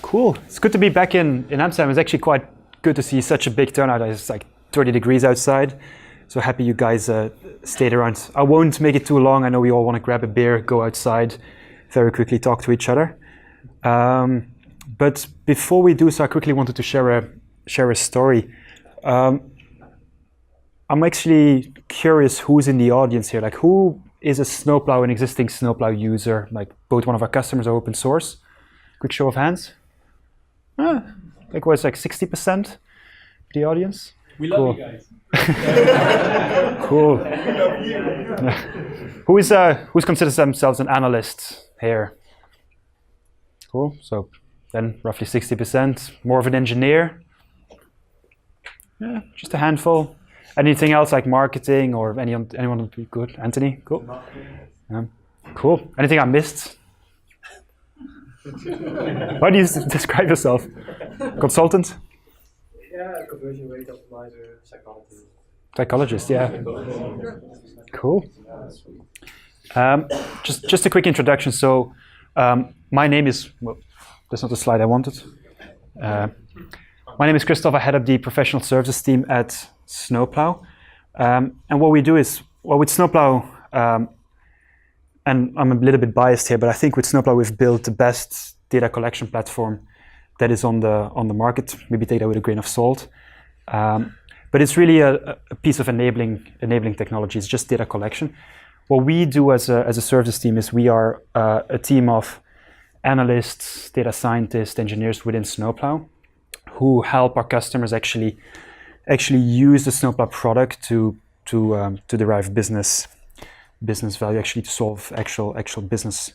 Cool. It's good to be back in Amsterdam. It's actually quite good to see such a big turnout. It's like 30 degrees outside. So happy you guys stayed around. I won't make it too long. I know we all want to grab a beer, go outside, very quickly talk to each other. But before we do so, I quickly wanted to share a story. I'm actually curious who's in the audience here. Like, who is a Snowplow, an existing Snowplow user? Like, both one of our customers are open source. Quick show of hands. Like, was like 60% of the audience? We love you guys. Cool. Who's considers themselves an analyst here? Cool. So then roughly 60%. More of an engineer? Yeah, just a handful. Anything else like marketing or anyone would be good? Anthony? Cool. Cool. Anything I missed? How do you describe yourself? Consultant? Yeah, conversion rate optimizer, psychologist. Psychologist, yeah. Cool. Just a quick introduction. So, my name is, well, that's not the slide I wanted. My name is Christophe. I head up the professional services team at Snowplow. And what we do is, well, with Snowplow, and I'm a little bit biased here, but I think with Snowplow we've built the best data collection platform that is on the market. Maybe take that with a grain of salt. But it's really a piece of enabling technology. It's just data collection. What we do as a services team is we are a team of analysts, data scientists, engineers within Snowplow who help our customers actually use the Snowplow product to derive business value, actually to solve actual business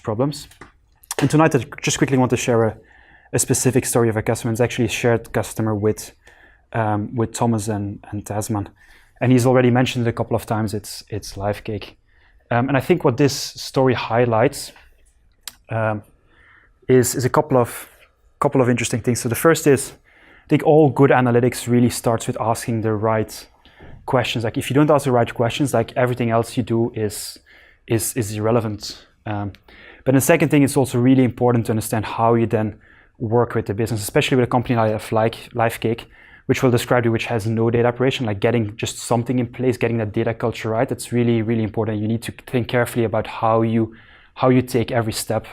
problems. And tonight I just quickly want to share a specific story of a customer. It's actually a shared customer with Thomas and Tasman. And he's already mentioned it a couple of times. It's LiveCake. And I think what this story highlights is a couple of interesting things. So the first is, I think all good analytics really starts with asking the right questions. Like, if you don't ask the right questions, like, everything else you do is irrelevant. But the second thing, it's also really important to understand how you then work with the business, especially with a company like LiveCake, which we'll describe to you, which has no data operation, like getting just something in place, getting that data culture right. It's really, really important. You need to think carefully about how you take every step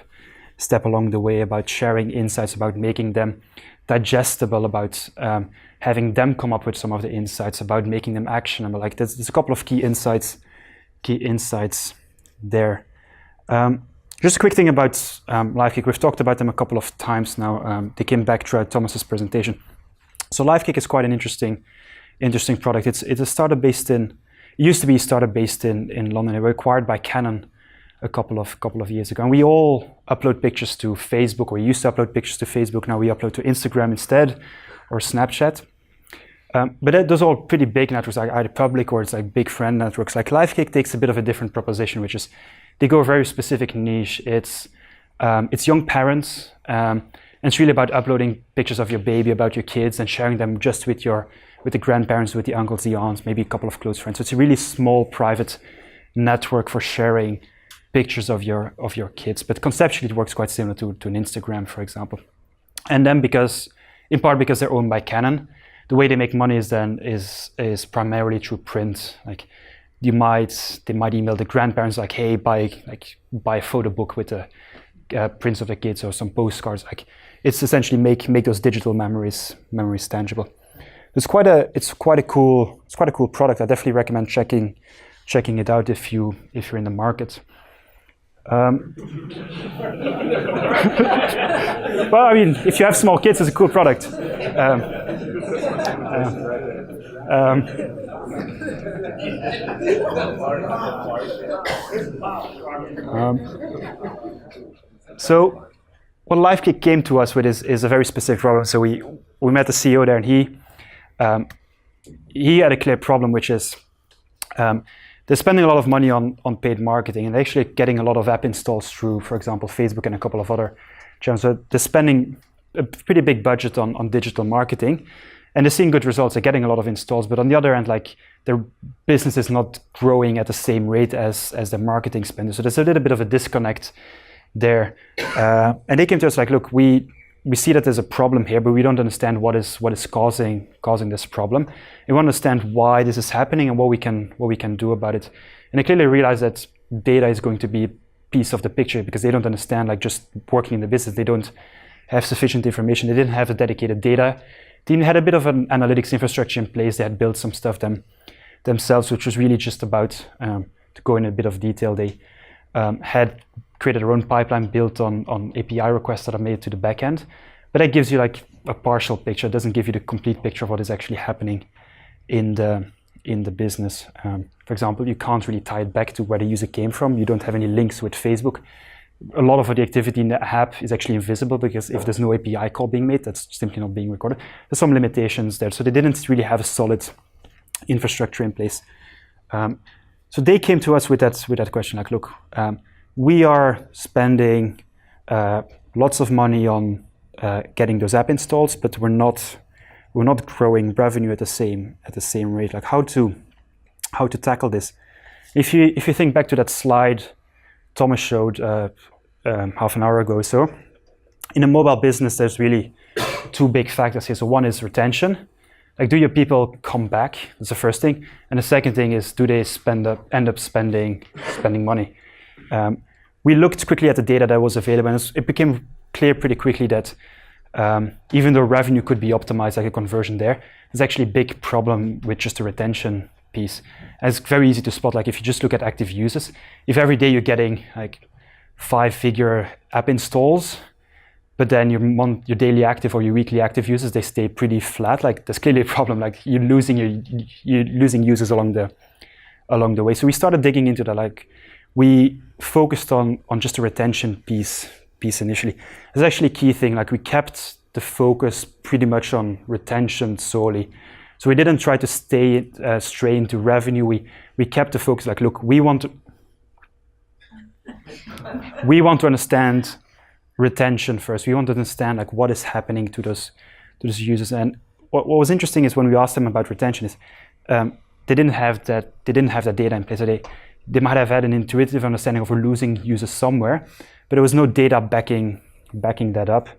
along the way, about sharing insights, about making them digestible, about having them come up with some of the insights, about making them actionable. Like, there's a couple of key insights there. Just a quick thing about LiveCake. We've talked about them a couple of times now. They came back throughout Thomas's presentation. So LiveCake is quite an interesting product. It's a startup based in. It used to be a startup based in London. They were acquired by Canon a couple of years ago. And we all upload pictures to Facebook, or we used to upload pictures to Facebook. Now we upload to Instagram instead, or Snapchat. But those are all pretty big networks, like either public or it's like big friend networks. Like LiveCake takes a bit of a different proposition, which is they go a very specific niche. It's young parents, and it's really about uploading pictures of your baby, about your kids, and sharing them just with the grandparents, with the uncles, the aunts, maybe a couple of close friends. So it's a really small private network for sharing pictures of your kids. But conceptually, it works quite similar to an Instagram, for example. And then in part because they're owned by Canon, the way they make money is primarily through print. Like, they might email the grandparents like, hey, buy a photo book with the prints of the kids, or some postcards. Like, it's essentially make those digital memories tangible. It's quite a cool product. I definitely recommend checking it out if you're in the market. Well, I mean, if you have small kids, it's a cool product. So what LiveCake came to us with is a very specific problem. So we met the CEO there, and he had a clear problem, which is they're spending a lot of money on paid marketing, and they're actually getting a lot of app installs through, for example, Facebook and a couple of other channels. So they're spending a pretty big budget on digital marketing, and they're seeing good results. They're getting a lot of installs, but on the other end, like, their business is not growing at the same rate as their marketing spend. So there's a little bit of a disconnect there. And they came to us like, look, we see that there's a problem here, but we don't understand what is causing this problem. We want to understand why this is happening and what we can do about it. And they clearly realized that data is going to be a piece of the picture, because they don't understand, like, just working in the business, they don't have sufficient information. They didn't have a dedicated data team. Had a bit of an analytics infrastructure in place. They had built some stuff themselves, which was really just about, to go in a bit of detail, they had created their own pipeline built on API requests that are made to the back end. But that gives you like a partial picture. It doesn't give you the complete picture of what is actually happening in the business. For example, you can't really tie it back to where the user came from. You don't have any links with Facebook. A lot of the activity in the app is actually invisible, because if there's no API call being made, that's simply not being recorded. There's some limitations there. So they didn't really have a solid infrastructure in place. So they came to us with that question, like, look, we are spending lots of money on getting those app installs, but we're not growing revenue at the same rate. Like, how to tackle this? If you think back to that slide Thomas showed half an hour ago, so in a mobile business, there's really two big factors here. So one is retention. Like, do your people come back? That's the first thing. And the second thing is, do they end up spending money? We looked quickly at the data that was available, and it became clear pretty quickly that even though revenue could be optimized, like a conversion there's actually a big problem with just the retention piece. And it's very easy to spot. Like, if you just look at active users, if every day you're getting like 5-figure app installs, but then your daily active or your weekly active users, they stay pretty flat, like, there's clearly a problem. Like, you're losing users along the way. So we started digging into that. Like, we focused on just the retention piece initially. It's actually a key thing. Like, we kept the focus pretty much on retention solely. So we didn't try to stray into revenue. We kept the focus. Like, look, we want to understand retention first. We want to understand, like, what is happening to those users. And what was interesting is when we asked them about retention is they didn't have that data in place. So they might have had an intuitive understanding of we're losing users somewhere, but there was no data backing that up.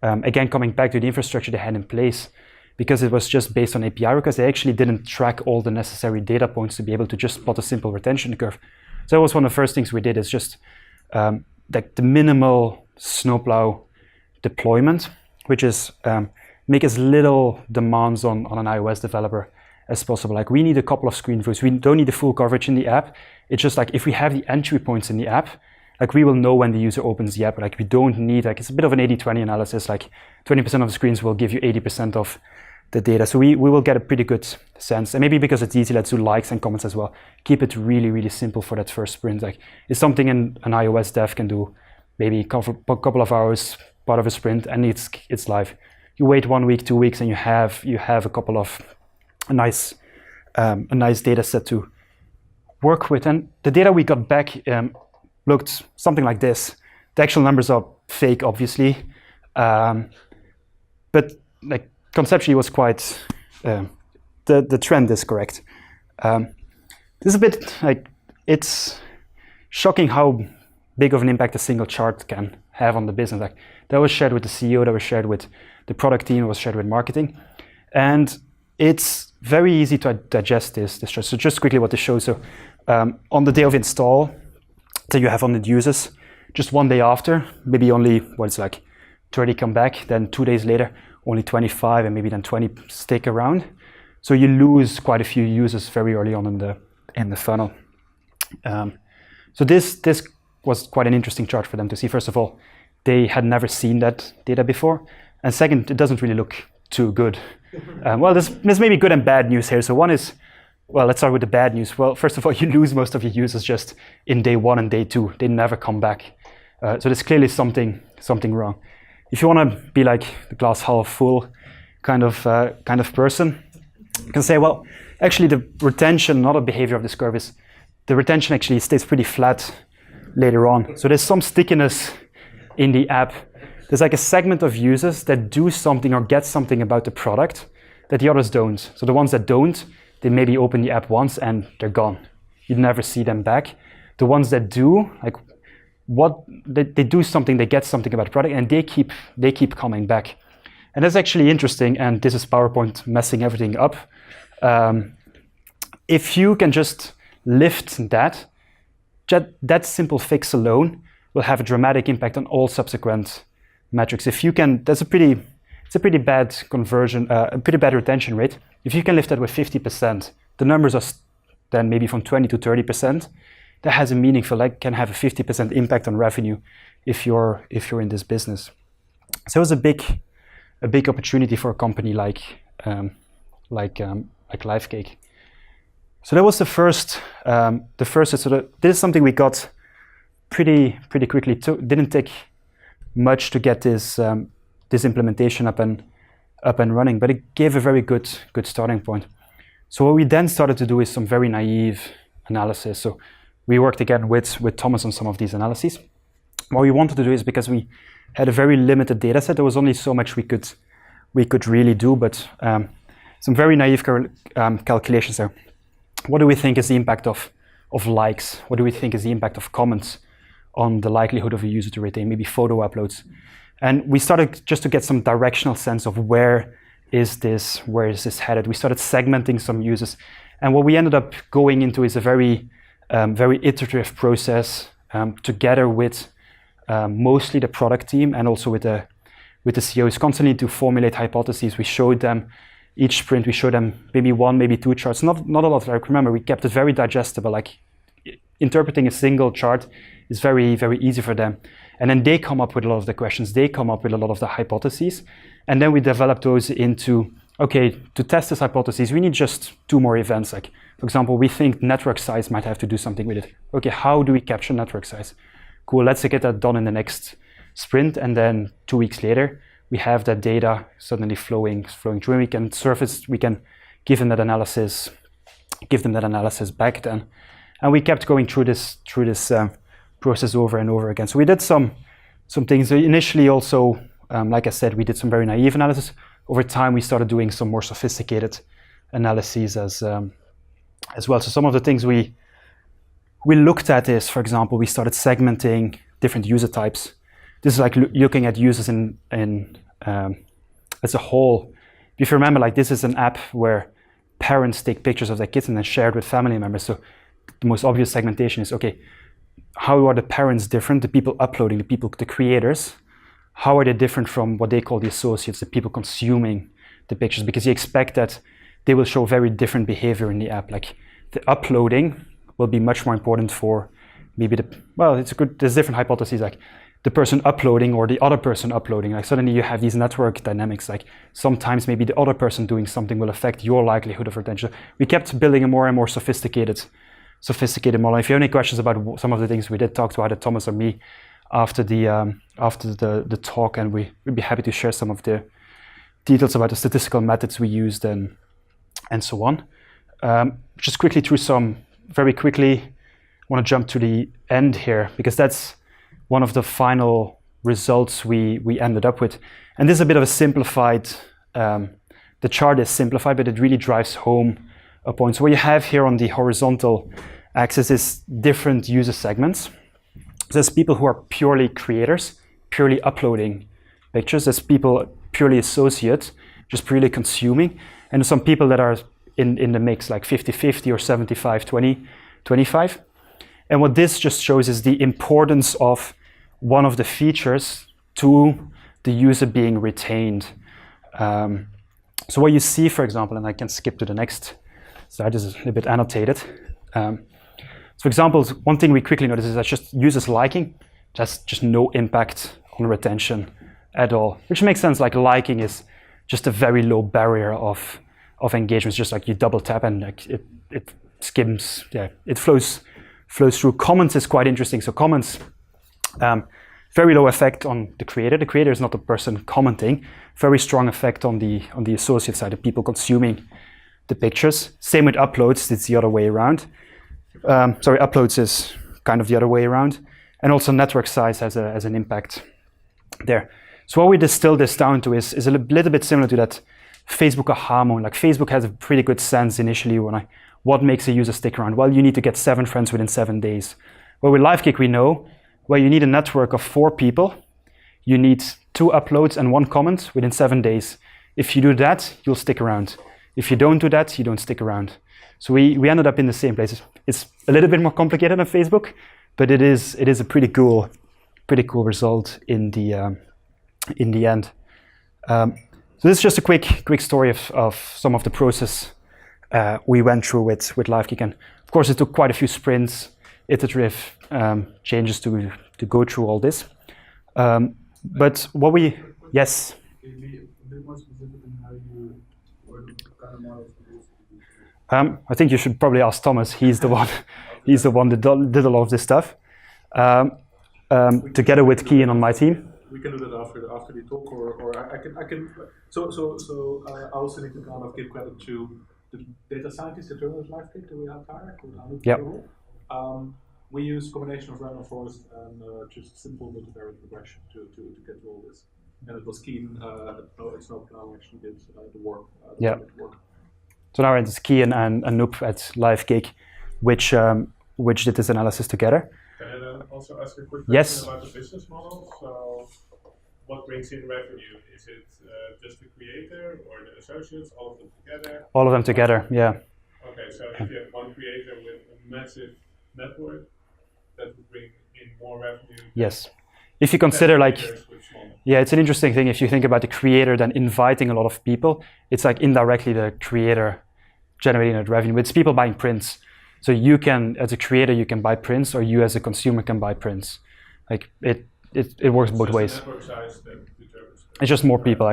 Again, coming back to the infrastructure they had in place, because it was just based on API requests, they actually didn't track all the necessary data points to be able to just plot a simple retention curve. So that was one of the first things we did, is just like the minimal Snowplow deployment, which is make as little demands on an iOS developer as possible. Like, we need a couple of screen views. We don't need the full coverage in the app. It's just like, if we have the entry points in the app, like, we will know when the user opens the app. Like, we don't need, like, it's a bit of an 80-20 analysis. Like, 20% of the screens will give you 80% of the data. So we will get a pretty good sense. And maybe because it's easy, let's do likes and comments as well. Keep it really, really simple for that first sprint. Like, it's something an iOS dev can do maybe a couple of hours, part of a sprint, and it's live. You wait 1 week, 2 weeks, and you have a couple of a nice data set to work with. And the data we got back looked something like this. The actual numbers are fake, obviously, but like, conceptually, it was quite. The trend is correct. This is a bit like, it's shocking how big of an impact a single chart can have on the business. Like, that was shared with the CEO, that was shared with the product team, it was shared with marketing, and it's very easy to digest this chart. So just quickly what this shows. So on the day of install, so you have 100 users. Just one day after, maybe only 30 come back. Then 2 days later, only 25, and maybe then 20 stick around. So you lose quite a few users very early on in the funnel. So this was quite an interesting chart for them to see. First of all, they had never seen that data before, and second, it doesn't really look too good. Well, there's maybe good and bad news here. So one is, well, let's start with the bad news. Well, first of all, you lose most of your users just in day 1 and day 2. They never come back. So there's clearly something wrong. If you want to be like the glass half full kind of person, you can say, well, actually the retention, not a behavior of this curve, is the retention actually stays pretty flat later on. So there's some stickiness in the app. There's like a segment of users that do something or get something about the product that the others don't. So the ones that don't, they maybe open the app once and they're gone. You never see them back. The ones that do, like, they do something, they get something about the product, and they keep coming back. And that's actually interesting, and this is PowerPoint messing everything up. If you can just lift that simple fix alone will have a dramatic impact on all subsequent metrics. If you can, it's a pretty bad conversion, a pretty bad retention rate. If you can lift that with 50%, the numbers are then maybe from 20 to 30%. That has a meaningful, like can have a 50% impact on revenue if you're in this business. So it was a big opportunity for a company like LiveCake. So that was the first. This is something we got pretty quickly. Didn't take much to get this implementation up and running, but it gave a very good starting point. So what we then started to do is some very naive analysis. So we worked again with Thomas on some of these analyses. What we wanted to do is, because we had a very limited data set, there was only so much we could really do, but some very naive calculations there. What do we think is the impact of likes? What do we think is the impact of comments on the likelihood of a user to retain, maybe photo uploads? And we started just to get some directional sense of where is this headed. We started segmenting some users. And what we ended up going into is a very iterative process together with mostly the product team and also with the CEOs, constantly to formulate hypotheses. We showed them each sprint, we showed them maybe one, maybe two charts, not a lot. Like, remember, we kept it very digestible. Like, interpreting a single chart is very, very easy for them. And then they come up with a lot of the questions, they come up with a lot of the hypotheses. And then we develop those into, okay, to test this hypothesis, we need just 2 more events. Like, for example, we think network size might have to do something with it. Okay, how do we capture network size? Cool, let's get that done in the next sprint. And then 2 weeks later, we have that data suddenly flowing through, and we can give them that analysis back then. And we kept going through this process over and over again. So we did some things initially also, like I said, we did some very naive analysis. Over time, we started doing some more sophisticated analyses as well. So some of the things we looked at is, for example, we started segmenting different user types. This is like looking at users as a whole. If you remember, like, this is an app where parents take pictures of their kids and then share it with family members. So the most obvious segmentation is, okay, how are the parents different, the people uploading, the creators? How are they different from what they call the associates, the people consuming the pictures? Because you expect that they will show very different behavior in the app. Like, the uploading will be much more important for maybe there's different hypotheses, like the person uploading or the other person uploading. Like, suddenly you have these network dynamics. Like, sometimes maybe the other person doing something will affect your likelihood of retention. We kept building a more and more sophisticated model. If you have any questions about some of the things we did, talk to either Thomas or me after the talk, and we'd be happy to share some of the details about the statistical methods we used and so on. Just very quickly, I want to jump to the end here, because that's one of the final results we ended up with. And this is a bit of a simplified, the chart is simplified, but it really drives home a point. So what you have here on the horizontal axis is different user segments. There's people who are purely creators, purely uploading pictures. There's people purely associate, just purely consuming. And there's some people that are in the mix, like 50-50 or 75-25. And what this just shows is the importance of one of the features to the user being retained. So what you see, for example, and I can skip to the next slide, this is a little bit annotated. So for example, one thing we quickly notice is that just users liking, that's just no impact on retention at all, which makes sense. Like, liking is just a very low barrier of engagement. It's just like you double tap and like it skims, it flows through. Comments is quite interesting. So comments, very low effect on the creator. The creator is not the person commenting. Very strong effect on the associate side, the people consuming the pictures. Same with uploads, it's the other way around. Uploads is kind of the other way around. And also network size has an impact there. So what we distill this down to is a little bit similar to that Facebook aha moment. Like, Facebook has a pretty good sense initially what makes a user stick around. Well, you need to get 7 friends within 7 days. Well, with LiveCake, we know where you need a network of 4 people. You need 2 uploads and 1 comment within 7 days. If you do that, you'll stick around. If you don't do that, you don't stick around. So we ended up in the same place. It's a little bit more complicated than Facebook, but it is a pretty cool result in the end. So this is just a quick story of some of the process we went through with LiveKick, and of course it took quite a few sprints, iterative changes to go through all this. But what we yes. I think you should probably ask Thomas. He's the one. He's the one that did a lot of this stuff, together with Kian on my team. We can do that after the talk, or I can. So I also need to kind of give credit to the data scientists internal at LiveKick that we have hired. Yep. We use combination of random forest and just simple multivariate regression to get to all this. And it was Keen at Snowplow actually did the work. Yeah. So now it's Kian and Noop at LiveKick, which did this analysis together. Can I also ask a quick question about the business model? So, what brings in revenue? Is it just the creator or the associates, all of them together? All of them together, yeah. Okay, so if you have one creator with a massive network, that would bring in more revenue. Yes. If you consider it's an interesting thing. If you think about the creator then inviting a lot of people, it's like indirectly the creator generating that revenue. It's people buying prints. So you can, as a creator, you can buy prints, or you as a consumer can buy prints. Like it works both ways. It's just more people,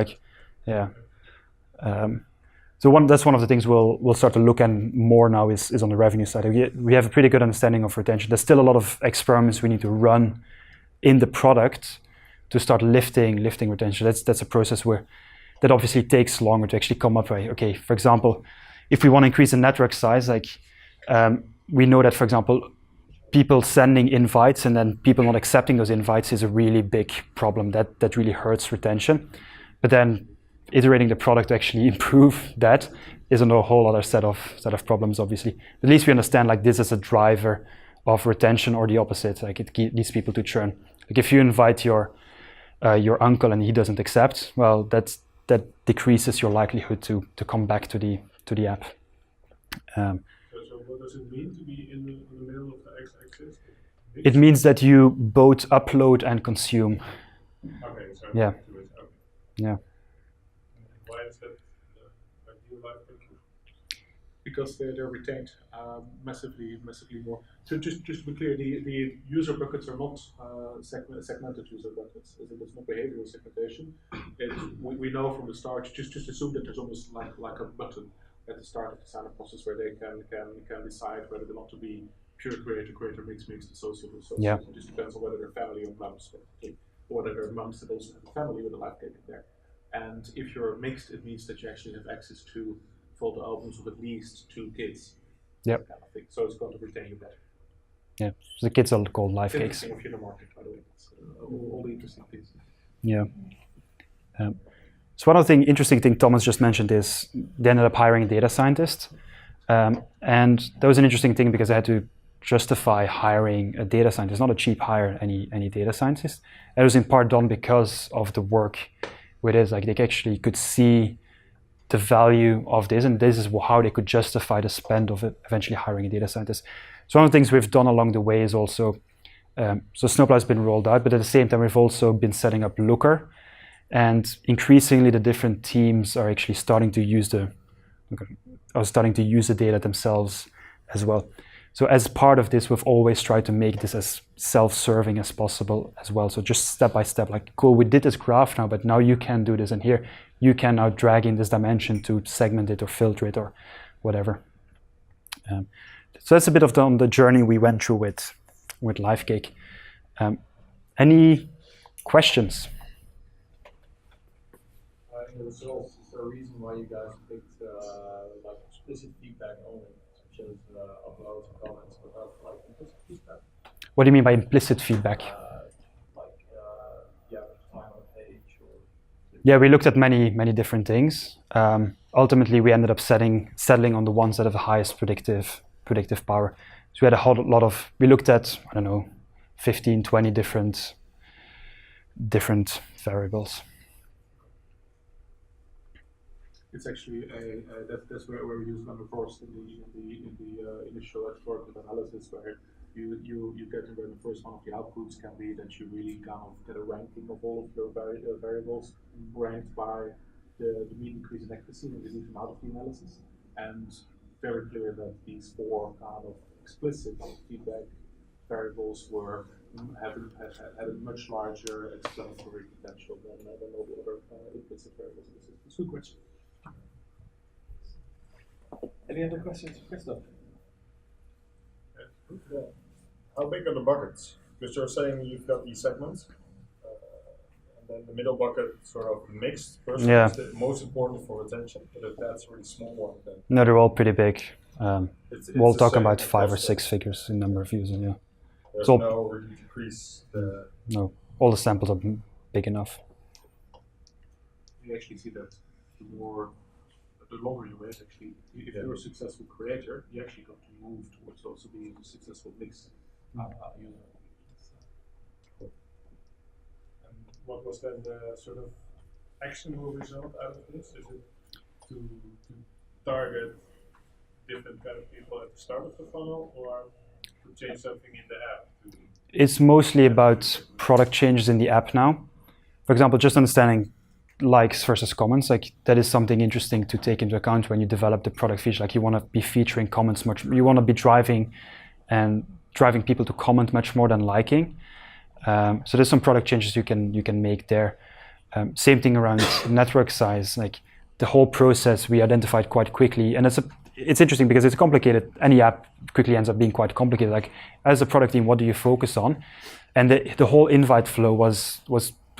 yeah. So that's one of the things we'll start to look at more now is on the revenue side. We have a pretty good understanding of retention. There's still a lot of experiments we need to run in the product to start lifting retention. That's a process that obviously takes longer to actually come up with. Okay, for example, if we want to increase the network size, we know that, for example, people sending invites and then people not accepting those invites is a really big problem. That really hurts retention. But then iterating the product to actually improve that is a whole other set of problems, obviously. At least we understand this is a driver of retention, or the opposite. It leads people to churn. If you invite your uncle and he doesn't accept, well, that decreases your likelihood to come back to the app. So what does it mean to be in the middle of the x-axis? It means that you both upload and consume. Okay, so yeah. Yeah. Why is that ideal LiveKick? Because they're retained massively more. So just to be clear, the user buckets are not segmented user buckets. It's not behavioral segmentation. We know from the start. Just assume that there's almost like a button at the start of the sign-up process where they can decide whether they want to be pure creator mixed, associate. Yeah. It just depends on whether they're family or mums, or whether they're mums that also have a family with a LiveKick in there. And if you're mixed, it means that you actually have access to photo albums of at least 2 kids. Yep. Kind of thing. So it's going to retain you better. Yeah. So the kids are called LiveKicks. If you're in the market, by the way. That's all the interesting things. Yeah. So one other interesting thing Thomas just mentioned is they ended up hiring a data scientist. And that was an interesting thing because I had to justify hiring a data scientist. Not a cheap hire, any data scientist. It was in part done because of the work with it. They actually could see the value of this, and this is how they could justify the spend of eventually hiring a data scientist. So one of the things we've done along the way is also, so Snowplow has been rolled out, but at the same time we've also been setting up Looker, and increasingly the different teams are actually starting to use the data themselves as well. So as part of this, we've always tried to make this as self-serving as possible as well. So just step by step, cool, we did this graph now, but now you can do this, and here you can now drag in this dimension to segment it or filter it or whatever. So that's a bit of the journey we went through with LiveKick. Any questions? In the results, is there a reason why you guys picked explicit feedback only, such as uploads and comments, without implicit feedback? What do you mean by implicit feedback? Time on a page or. Yeah, we looked at many different things. Ultimately, we ended up settling on the ones that have the highest predictive power. So we had a lot of. We looked at 15, 20 different variables. It's actually that's where we use random-forest in the initial explorative analysis, where you get where the first one of the outputs can be that you really kind of get a ranking of all of your variables ranked by the mean increase in accuracy and you leave them out of the analysis. And very clear that these four kind of explicit feedback variables were had a much larger explanatory potential than all the other implicit variables in the system. It's a good question. Any other questions for Christophe? Yeah. How big are the buckets? Because you're saying you've got these segments, and then the middle bucket sort of mixed person is the most important for retention. But if that's a really small one, then no, they're all pretty big. We'll talk about 5 or 6 figures. figures in number of users. Yeah. There's So- no really decrease. No, all the samples are big enough. You actually see that the longer you wait, actually, if you're a successful creator, you actually got to move towards also being a successful mix user. And what was then the sort of actionable result out of this? Is it to target different kind of people at the start of the funnel, or to change something in the app? It's mostly about product changes in the app now. For example, just understanding likes versus comments, like that is something interesting to take into account when you develop the product feature. Like you want to be featuring comments much, you want to be driving people to comment much more than liking. So there's some product changes you can make there. Same thing around network size, like the whole process we identified quite quickly, and it's interesting because it's complicated. Any app quickly ends up being quite complicated. Like as a product team, what do you focus on? And the whole invite flow was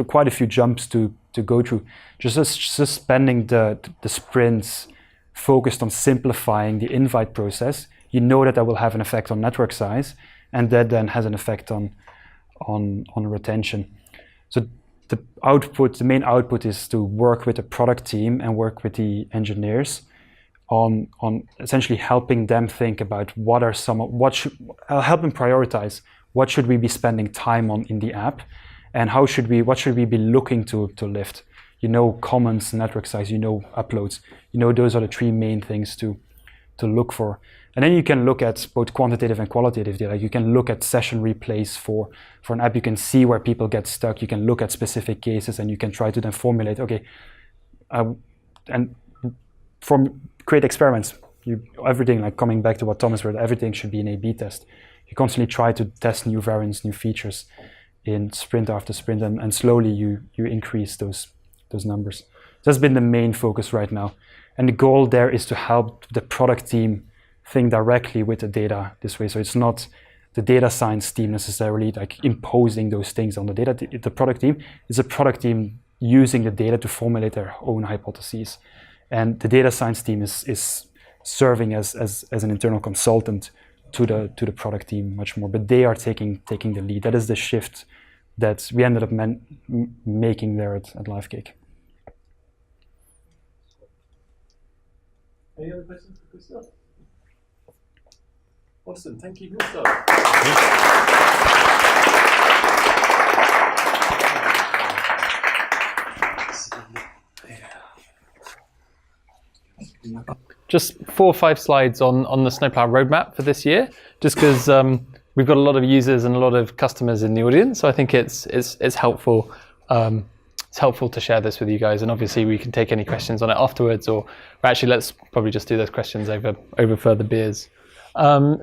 quite a few jumps to go through. Just spending the sprints focused on simplifying the invite process, you know that will have an effect on network size, and that then has an effect on retention. So the main output is to work with the product team and work with the engineers on essentially helping them think about help them prioritize what should we be spending time on in the app, and what should we be looking to lift. Comments, network size, uploads. Those are the 3 main things to look for. And then you can look at both quantitative and qualitative data. You can look at session replays for an app. You can see where people get stuck. You can look at specific cases, and you can try to then formulate, and create experiments. Everything, like coming back to what Thomas said, everything should be an A/B test. You constantly try to test new variants, new features in sprint after sprint, and slowly you increase those numbers. That's been the main focus right now. And the goal there is to help the product team think directly with the data this way. So it's not the data science team necessarily like imposing those things on the data. The product team is a product team using the data to formulate their own hypotheses. And the data science team is serving as an internal consultant to the product team much more, but they are taking the lead. That is the shift that we ended up making there at LiveCake. Any other questions for Christophe? Awesome, thank you, Christophe. Just 4 or 5 slides on the Snowplow roadmap for this year, just because we've got a lot of users and a lot of customers in the audience, so I think it's helpful. It's helpful to share this with you guys, and obviously we can take any questions on it afterwards, or actually let's probably just do those questions over further beers.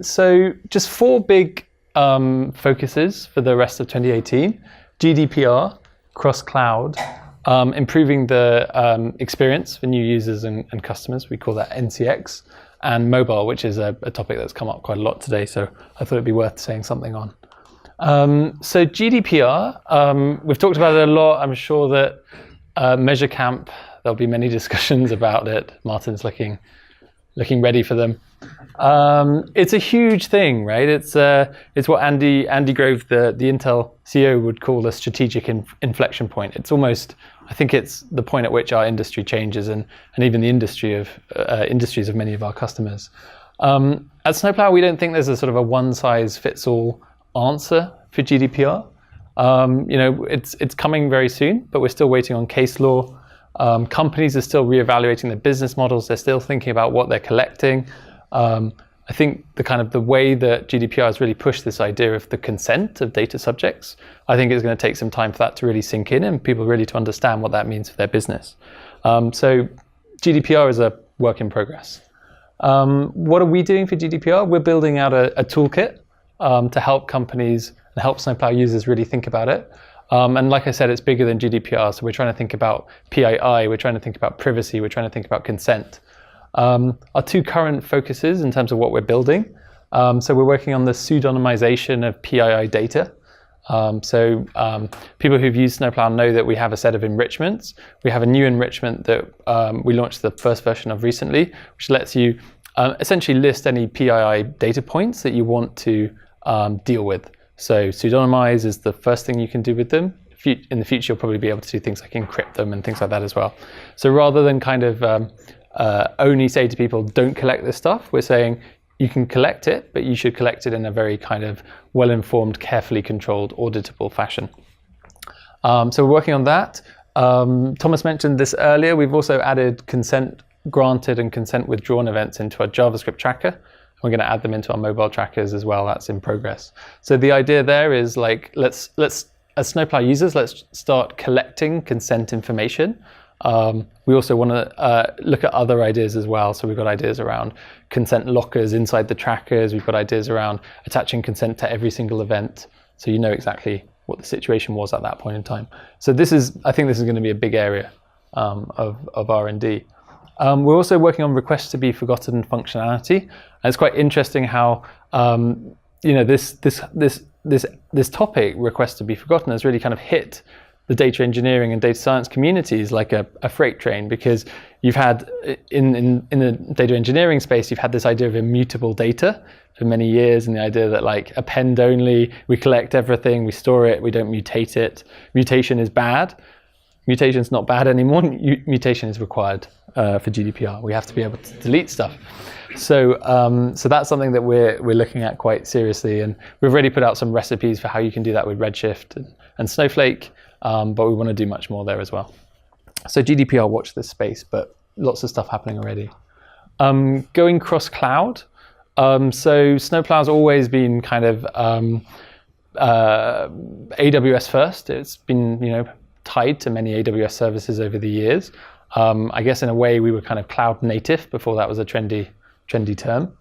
So just 4 big focuses for the rest of 2018: GDPR, cross-cloud, improving the experience for new users and customers. We call that NCX, and mobile, which is a topic that's come up quite a lot today, so I thought it'd be worth saying something on. So GDPR, we've talked about it a lot. I'm sure that Measure Camp, there'll be many discussions about it. Martin's looking ready for them. It's a huge thing, right? It's what Andy Grove, the Intel CEO, would call a strategic inflection point. It's almost, I think it's the point at which our industry changes, and even the industries of many of our customers. At Snowplow, we don't think there's a sort of a one-size-fits-all answer for GDPR. It's coming very soon, but we're still waiting on case law. Companies are still reevaluating their business models. They're still thinking about what they're collecting. I think the way that GDPR has really pushed this idea of the consent of data subjects, I think it's going to take some time for that to really sink in and people really to understand what that means for their business. So GDPR is a work in progress. What are we doing for GDPR? We're building out a toolkit to help companies and help Snowplow users really think about it. And like I said, it's bigger than GDPR. So we're trying to think about PII, we're trying to think about privacy, we're trying to think about consent. Our two current focuses in terms of what we're building. So we're working on the pseudonymization of PII data. People who've used Snowplow know that we have a set of enrichments. We have a new enrichment that we launched the first version of recently, which lets you essentially list any PII data points that you want to deal with. So pseudonymize is the first thing you can do with them. In the future, you'll probably be able to do things like encrypt them and things like that as well. So rather than only say to people, don't collect this stuff, we're saying you can collect it, but you should collect it in a very well-informed, carefully controlled, auditable fashion. So we're working on that. Thomas mentioned this earlier. We've also added consent granted and consent withdrawn events into our JavaScript tracker. We're going to add them into our mobile trackers as well. That's in progress. So the idea there is let's as Snowplow users, let's start collecting consent information. We also want to look at other ideas as well. So we've got ideas around consent lockers inside the trackers. We've got ideas around attaching consent to every single event, so you know exactly what the situation was at that point in time. So I think this is going to be a big area of R&D. We're also working on requests to be forgotten functionality. And it's quite interesting how this topic, requests to be forgotten, has really hit the data engineering and data science communities like a freight train, because you've had in the data engineering space, you've had this idea of immutable data for many years, and the idea that append only, we collect everything, we store it, we don't mutate it. Mutation is bad. Mutation's not bad anymore. Mutation is required for GDPR. We have to be able to delete stuff. So that's something that we're looking at quite seriously, and we've already put out some recipes for how you can do that with Redshift and Snowflake, but we want to do much more there as well. So GDPR, watch this space, but lots of stuff happening already. Going cross-cloud. So Snowplow's always been AWS first. It's been tied to many AWS services over the years. I guess in a way we were cloud native before that was a trendy term.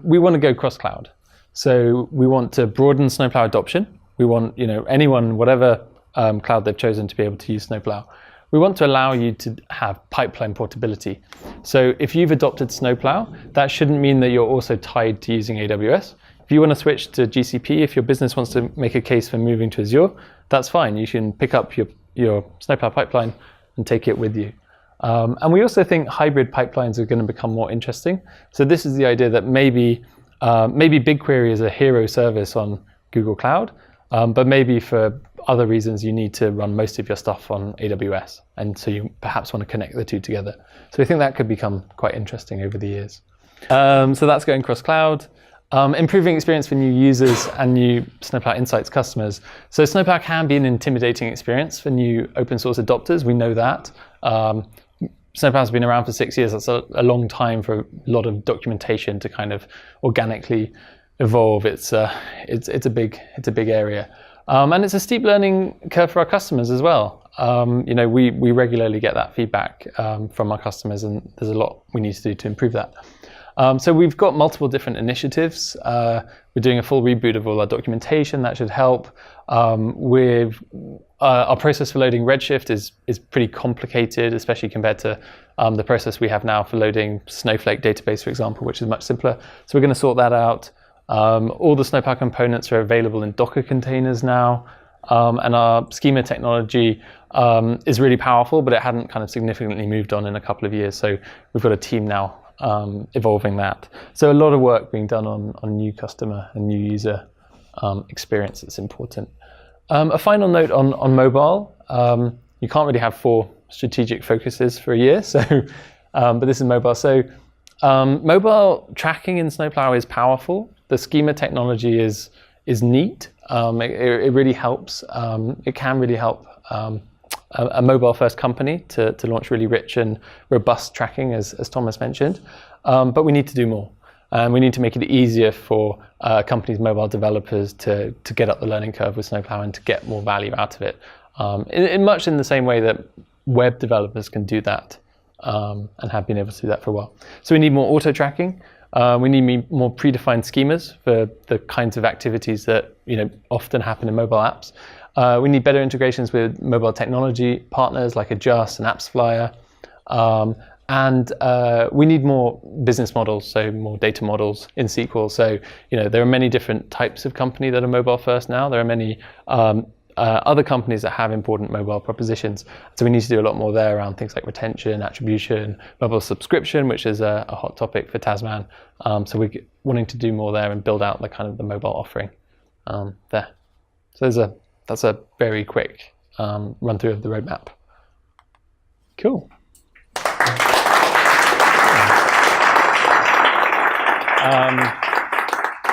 We want to go cross-cloud. So we want to broaden Snowplow adoption. We want anyone, whatever cloud they've chosen, to be able to use Snowplow. We want to allow you to have pipeline portability. So if you've adopted Snowplow, that shouldn't mean that you're also tied to using AWS. If you want to switch to GCP, if your business wants to make a case for moving to Azure, that's fine. You can pick up your Snowplow pipeline and take it with you. And we also think hybrid pipelines are going to become more interesting. So this is the idea that maybe BigQuery is a hero service on Google Cloud, but maybe for other reasons you need to run most of your stuff on AWS, and so you perhaps want to connect the two together. So we think that could become quite interesting over the years. So that's going cross-cloud. Improving experience for new users and new Snowplow Insights customers. So Snowplow can be an intimidating experience for new open source adopters. We know that. Snowplow's been around for 6 years. That's a long time for a lot of documentation to organically evolve. It's a big area, and it's a steep learning curve for our customers as well. We regularly get that feedback from our customers, and there's a lot we need to do to improve that. So we've got multiple different initiatives. We're doing a full reboot of all our documentation. That should help. Our process for loading Redshift is pretty complicated, especially compared to the process we have now for loading Snowflake database, for example, which is much simpler. So we're going to sort that out. All the Snowplow components are available in Docker containers now. And our schema technology is really powerful, but it hadn't significantly moved on in a couple of years. So we've got a team now evolving that. So a lot of work being done on new customer and new user experience that's important. A final note on mobile. You can't really have 4 strategic focuses for a year, so but this is mobile. So mobile tracking in Snowplow is powerful. The schema technology is neat. It really helps. It can really help a mobile-first company to launch really rich and robust tracking, as Thomas mentioned. But we need to do more. We need to make it easier for companies, mobile developers, to get up the learning curve with Snowplow and to get more value out of it. In much in the same way that web developers can do that and have been able to do that for a while. So we need more auto tracking. We need more predefined schemas for the kinds of activities that often happen in mobile apps. We need better integrations with mobile technology partners like Adjust and AppsFlyer. And we need more business models, so more data models in SQL. So there are many different types of company that are mobile first now. There are many other companies that have important mobile propositions. So we need to do a lot more there around things like retention, attribution, mobile subscription, which is a hot topic for Tasman. So we're wanting to do more there and build out the mobile offering there. So that's a very quick run through of the roadmap. Cool.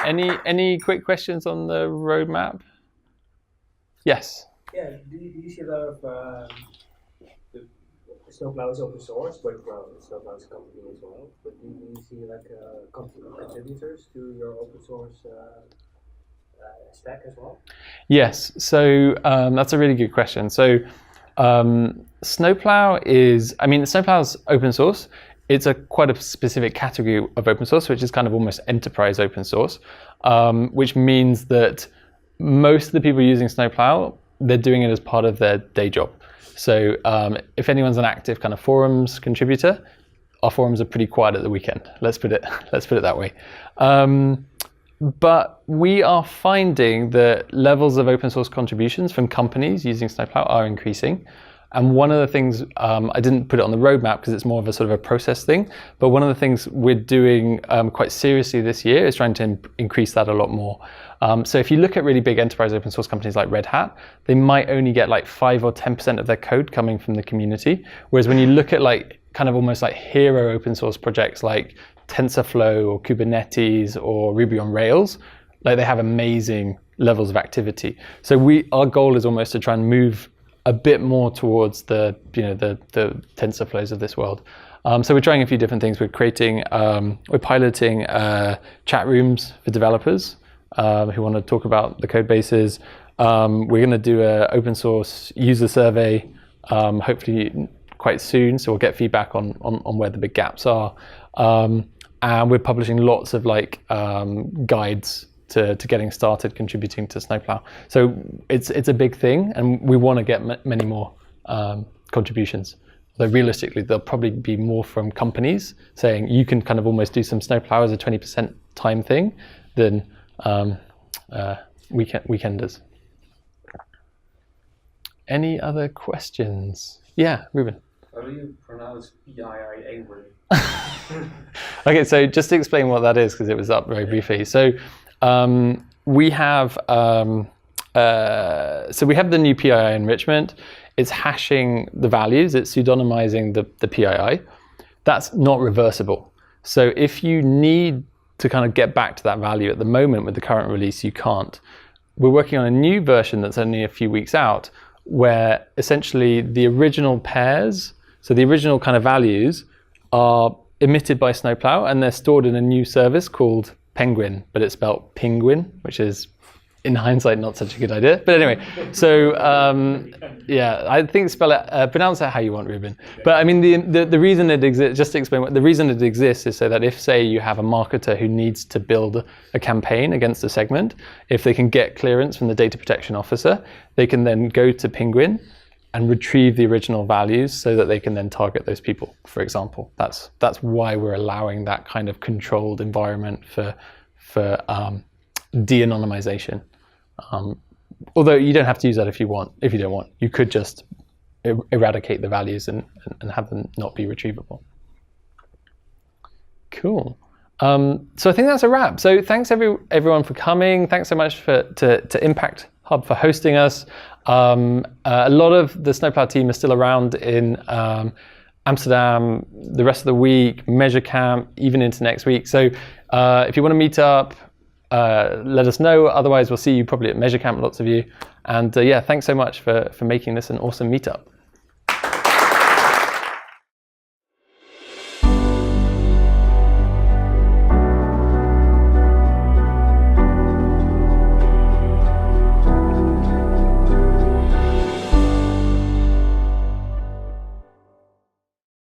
Any quick questions on the roadmap? Yes. Yeah, do you see a lot of Snowplow is open source, but Snowplow is a company as well. But do you see contributors to your open source stack as well? Yes. So that's a really good question. So Snowplow is open source. It's quite a specific category of open source, which is kind of almost enterprise open source, which means that most of the people using Snowplow, they're doing it as part of their day job. So if anyone's an active kind of forums contributor, our forums are pretty quiet at the weekend. Let's put it that way. But we are finding that levels of open source contributions from companies using Snowplow are increasing. And one of the things, I didn't put it on the roadmap because it's more of a sort of a process thing, but one of the things we're doing quite seriously this year is trying to increase that a lot more. So if you look at really big enterprise open source companies like Red Hat, they might only get like 5 or 10% of their code coming from the community. Whereas when you look at kind of almost like hero open source projects like TensorFlow or Kubernetes or Ruby on Rails, they have amazing levels of activity. So our goal is almost to try and move a bit more towards the TensorFlows of this world. So we're trying a few different things. We're piloting chat rooms for developers who want to talk about the code bases. We're going to do an open source user survey, hopefully quite soon. So we'll get feedback on where the big gaps are. And we're publishing lots of guides to getting started contributing to Snowplow. So it's a big thing, and we want to get many more contributions. Though realistically, there'll probably be more from companies saying you can kind of almost do some Snowplow as a 20% time thing than weekenders. Any other questions? Yeah, Ruben. How do you pronounce PII word? Okay, so just to explain what that is, because it was up very briefly. So we have the new PII enrichment. It's hashing the values. It's pseudonymizing the PII. That's not reversible. So if you need to kind of get back to that value at the moment with the current release, you can't. We're working on a new version that's only a few weeks out, where essentially the original pairs, so the original kind of values, are emitted by Snowplow, and they're stored in a new service called Penguin, but it's spelled Penguin, which is, in hindsight, not such a good idea. But anyway, so yeah, I think pronounce it how you want, Ruben. But I mean, the reason it exists, just to explain, the reason it exists is so that if, say, you have a marketer who needs to build a campaign against a segment, if they can get clearance from the data protection officer, they can then go to Penguin and retrieve the original values so that they can then target those people, for example. That's why we're allowing that kind of controlled environment for de-anonymization. Although you don't have to use that if you don't want. You could just eradicate the values and have them not be retrievable. Cool. So I think that's a wrap. So thanks everyone for coming. Thanks so much to Impact Hub for hosting us. A lot of the Snowplow team is still around in Amsterdam the rest of the week, Measure Camp, even into next week. So if you want to meet up, let us know. Otherwise, we'll see you probably at MeasureCamp, lots of you. And yeah, thanks so much for making this an awesome meetup.